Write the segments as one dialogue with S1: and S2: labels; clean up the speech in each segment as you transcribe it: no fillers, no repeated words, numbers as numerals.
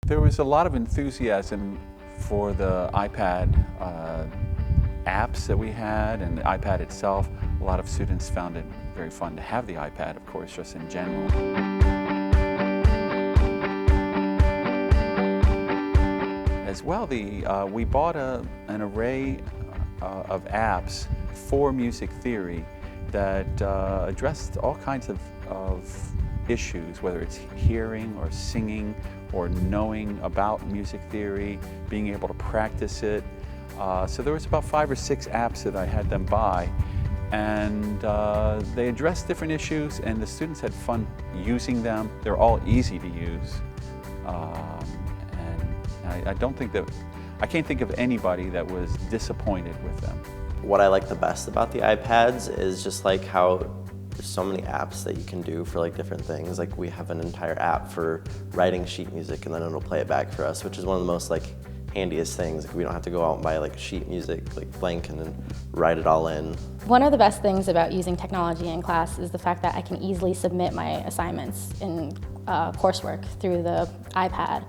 S1: There was a lot of enthusiasm for the iPad apps that we had and the iPad itself. A lot of students found it very fun to have the iPad, of course, just in general. As well, we bought an array of apps for music theory that addressed all kinds of issues, whether it's hearing or singing or knowing about music theory, being able to practice it. So there was about 5 or 6 apps that I had them buy, and they addressed different issues, and the students had fun using them. They're all easy to use, and I can't think of anybody that was disappointed with them.
S2: What I like the best about the iPads is just like how there's so many apps that you can do for like different things. Like we have an entire app for writing sheet music, and then it'll play it back for us, which is one of the most like handiest things. Like we don't have to go out and buy like sheet music like blank and then write it all in.
S3: One of the best things about using technology in class is the fact that I can easily submit my assignments in coursework through the iPad.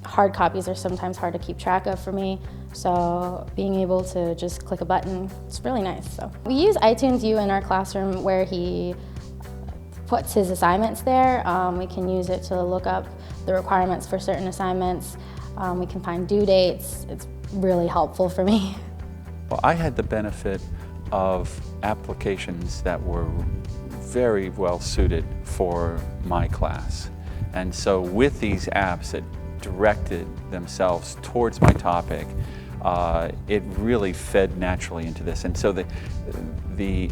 S3: Hard copies are sometimes hard to keep track of for me, so being able to just click a button, it's really nice. So we use iTunes U in our classroom where he puts his assignments there. We can use it to look up the requirements for certain assignments. We can find due dates. It's really helpful for me.
S1: Well, I had the benefit of applications that were very well suited for my class. And so with these apps that directed themselves towards my topic, it really fed naturally into this. And so the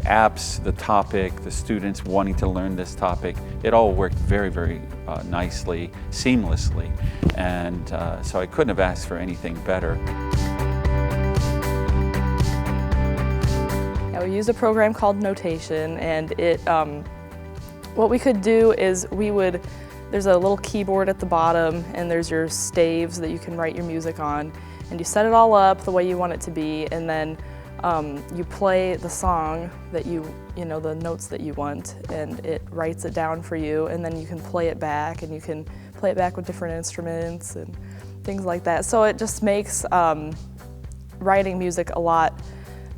S1: apps, the topic, the students wanting to learn this topic, it all worked very, very nicely, seamlessly. And so I couldn't have asked for anything better.
S4: Yeah, we used a program called Notation, and what we could do is there's a little keyboard at the bottom, and there's your staves that you can write your music on, and you set it all up the way you want it to be, and then you play the song that the notes that you want, and it writes it down for you, and then you can play it back, and you can play it back with different instruments and things like that. So it just makes writing music a lot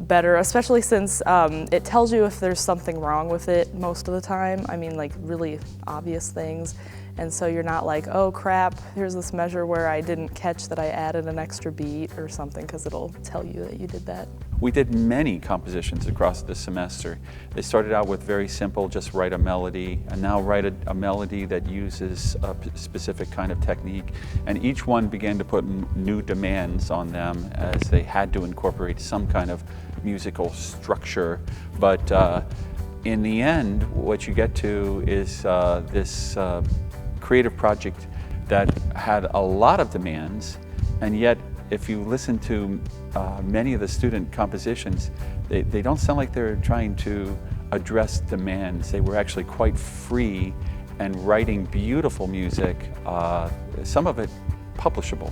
S4: better, especially since it tells you if there's something wrong with it most of the time. I mean, like really obvious things. And so you're not like, oh crap, here's this measure where I didn't catch that I added an extra beat or something, because it'll tell you that you did that.
S1: We did many compositions across the semester. They started out with very simple, just write a melody, and now write a melody that uses a specific kind of technique. And each one began to put new demands on them as they had to incorporate some kind of musical structure. But in the end, what you get to is this creative project that had a lot of demands, and yet if you listen to many of the student compositions, they don't sound like they're trying to address demands. They were actually quite free and writing beautiful music, some of it publishable.